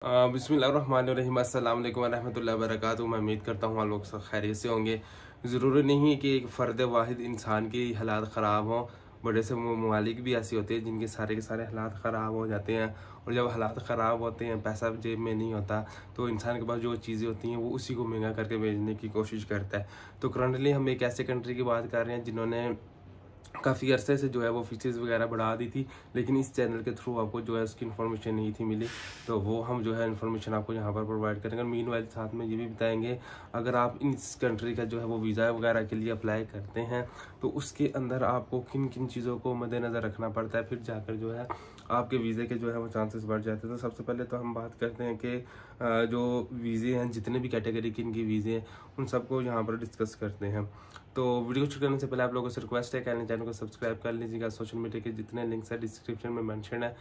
बिस्मिल्लाहिर्रहमानिर्रहीम अस्सलाम वालेकुम रहमतुल्लाहि व बरकातुहू। मैं उम्मीद करता हूँ आप लोग सब खैरियत से होंगे। ज़रूरी नहीं है कि एक फ़र्द वाहिद इंसान के हालात ख़राब हों, बड़े से ममालिक भी ऐसे होते हैं जिनके सारे के सारे हालात ख़राब हो जाते हैं। और जब हालात ख़राब होते हैं, पैसा जेब में नहीं होता, तो इंसान के पास जो चीज़ें होती हैं वो उसी को महंगा करके बेचने की कोशिश करता है। तो करंटली हम एक ऐसे कंट्री की बात कर रहे हैं जिन्होंने काफ़ी अरसे से जो है वो फीसेस वगैरह बढ़ा दी थी, लेकिन इस चैनल के थ्रू आपको जो है उसकी इन्फॉर्मेशन नहीं थी मिली, तो वो हम जो है इन्फॉर्मेशन आपको यहाँ पर प्रोवाइड करेंगे। मीनवाइल साथ में ये भी बताएंगे, अगर आप इस कंट्री का जो है वो वीज़ा वगैरह के लिए अप्लाई करते हैं तो उसके अंदर आपको किन किन चीज़ों को मद्देनज़र रखना पड़ता है, फिर जाकर जो है आपके वीज़े के जो है वो चांसेस बढ़ जाते हैं। तो सबसे पहले तो हम बात करते हैं कि जो वीज़े हैं, जितने भी कैटेगरी के इनकी वीज़े हैं, उन सबको यहाँ पर डिस्कस करते हैं। तो वीडियो शुरू करने से पहले आप लोगों से रिक्वेस्ट है कि चैनल को सब्सक्राइब कर लीजिएगा। सोशल मीडिया के जितने लिंक्स है डिस्क्रिप्शन में मेंशन है,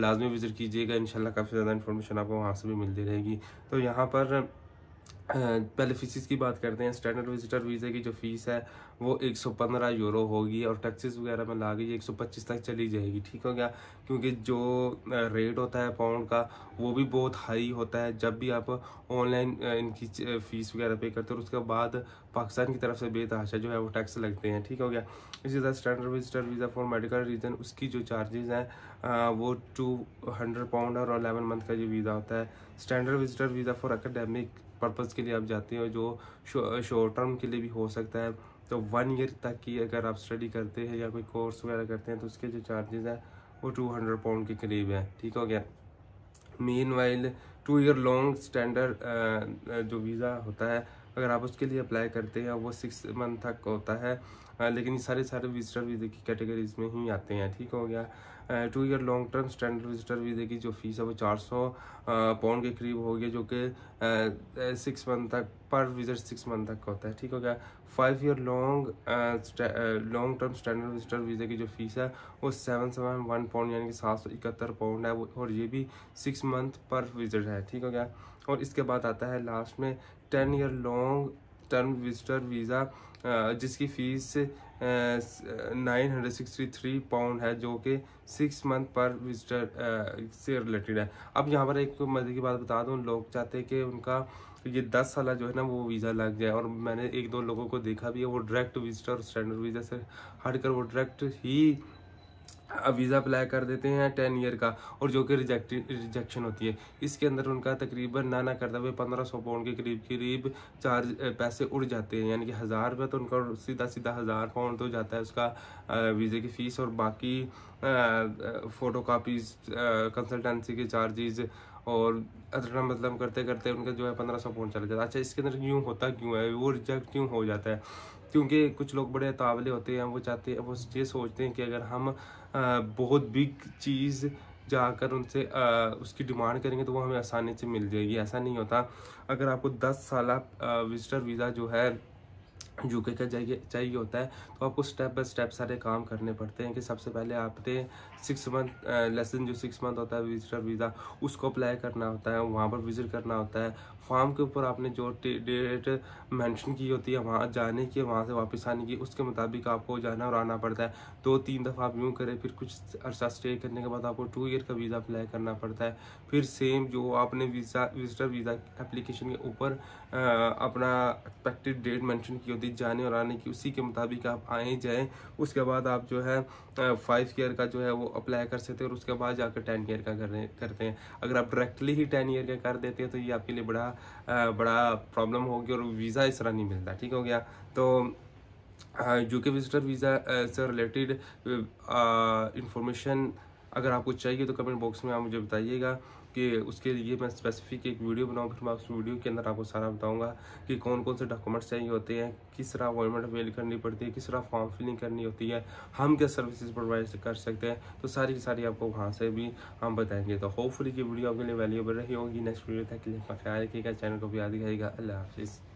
लाजमी विजिट कीजिएगा। इंशाल्लाह काफ़ी ज़्यादा इन्फॉर्मेशन आपको वहाँ से भी मिलती रहेगी। तो यहाँ पर पहले फीसिस की बात करते हैं। स्टैंडर्ड विजिटर वीज़े की जो फ़ीस है वो 115 यूरो होगी और टैक्सेस वगैरह में ला गई 125 तक चली जाएगी। ठीक हो गया, क्योंकि जो रेट होता है पाउंड का वो भी बहुत हाई होता है। जब भी आप ऑनलाइन इनकी फ़ीस वगैरह पे करते हो उसके बाद पाकिस्तान की तरफ से बेतहाशा जो है वो टैक्स लगते हैं। ठीक हो गया। इसी तरह standard visitor visa for medical reason, उसकी जो चार्जेज़ हैं वो 200 पाउंड और 11 मंथ का ये वीज़ा होता है। Standard visitor visa for academic purpose के लिए आप जाते हो, जो शॉर्ट टर्म के लिए भी हो सकता है, तो 1 ईयर तक की अगर आप स्टडी करते हैं या कोई कोर्स वगैरह करते हैं तो उसके जो चार्जेस हैं वो 200 पाउंड के करीब है। ठीक हो गया। मीनवाइल 2 ईयर लॉन्ग स्टैंडर्ड जो वीज़ा होता है, अगर आप उसके लिए अप्लाई करते हैं वो 6 मंथ तक होता है, लेकिन ये सारे विजिटर वीज़े की कैटेगरीज में ही आते हैं। ठीक हो गया। 2 year long term standard visitor वीज़े की जो फीस है वो 400 पाउंड के करीब होगी, जो कि 6 मंथ तक पर विजिट 6 मंथ तक होता है। ठीक हो गया। 5 year long term standard visitor वीज़े की जो फीस है वो 771 पाउंड यानी कि 771 पाउंड है और ये भी 6 मंथ पर विजिट है। ठीक हो गया। और इसके बाद आता है लास्ट में 10 year long term visitor visa, जिसकी फ़ीस 963 पाउंड है, जो कि 6 मंथ पर विजिटर से रिलेटेड है। अब यहाँ पर एक मज़े की बात बता दूँ, लोग चाहते हैं कि उनका ये 10 साल जो है ना वो वीज़ा लग जाए, और मैंने 1-2 लोगों को देखा भी है, वो डायरेक्ट विजिटर स्टैंडर्ड वीज़ा से हटकर वो डायरेक्ट ही वीज़ा अप्लाई कर देते हैं 10 ईयर का, और जो कि रिजेक्शन होती है। इसके अंदर उनका तकरीबन ना करते हुए 1500 पाउंड के करीब चार्ज पैसे उड़ जाते हैं, यानी कि 1000 रुपये तो उनका सीधा 1000 पाउंड तो जाता है उसका वीज़े की फ़ीस, और बाकी फ़ोटो कापीज़, कंसल्टेंसी के चार्जेस और अदला मतलब करते करते उनका जो है 1500 पाउंड चला जाता है। अच्छा, इसके अंदर क्यों है वो रिजेक्ट क्यों हो जाता है? क्योंकि कुछ लोग बड़े तावले होते हैं, वो चाहते हैं, वो ये सोचते हैं कि अगर हम बहुत बिग चीज़ जाकर उनसे उसकी डिमांड करेंगे तो वो हमें आसानी से मिल जाएगी। ऐसा नहीं होता। अगर आपको 10 साल विजिटर वीज़ा जो है यूके का चाहिए होता है, तो आपको स्टेप बाय स्टेप सारे काम करने पड़ते हैं। कि सबसे पहले आपने 6 मंथ लेसन जो 6 मंथ होता है विजिटर वीज़ा, उसको अप्लाई करना होता है, वहाँ पर विजिट करना होता है। फॉर्म के ऊपर आपने जो डेट मेंशन की होती है वहाँ जाने की, वहाँ से वापस आने की, उसके मुताबिक आपको जाना और आना पड़ता है। 2-3 दफ़ा आप यूँ करें, फिर कुछ अर्सा स्टे करने के बाद आपको 2 ईयर का वीज़ा अप्लाई करना पड़ता है। फिर सेम जो आपने विजिटर वीज़ा एप्लीकेशन के ऊपर अपना एक्सपेक्टेड डेट मेंशन की होती है जाने और आने की, उसी के मुताबिक आप आए जाएँ। उसके बाद आप जो है 5 ईयर का जो है वो अप्लाई कर सकते हैं, और उसके बाद जाकर 10 ईयर का करते हैं। अगर आप डायरेक्टली ही 10 ईयर का कर देते हैं तो ये आपके लिए बड़ा प्रॉब्लम होगी और वीज़ा इस तरह नहीं मिलता। ठीक हो गया। तो यूके विजिटर वीज़ा से रिलेटेड इंफॉर्मेशन अगर आपको चाहिए तो कमेंट बॉक्स में आप मुझे बताइएगा, कि उसके लिए मैं स्पेसिफिक एक वीडियो बनाऊँ। फिर मैं उस वीडियो के अंदर आपको सारा बताऊंगा कि कौन कौन से डॉक्यूमेंट्स चाहिए होते हैं, किस तरह अपॉइंटमेंट अवेल करनी पड़ती है, किस तरह फॉर्म फिलिंग करनी होती है, हम क्या सर्विसेज प्रोवाइड कर सकते हैं। तो सारी की सारी आपको वहाँ से भी हम बताएंगे। तो होपफुली कि वीडियो आपके लिए वैल्यूएबल रही होगी। नेक्स्ट वीडियो तक के लिए अपना ख्याल रखिएगा, चैनल को भी याद रखिएगा। अल्लाह हाफिज़।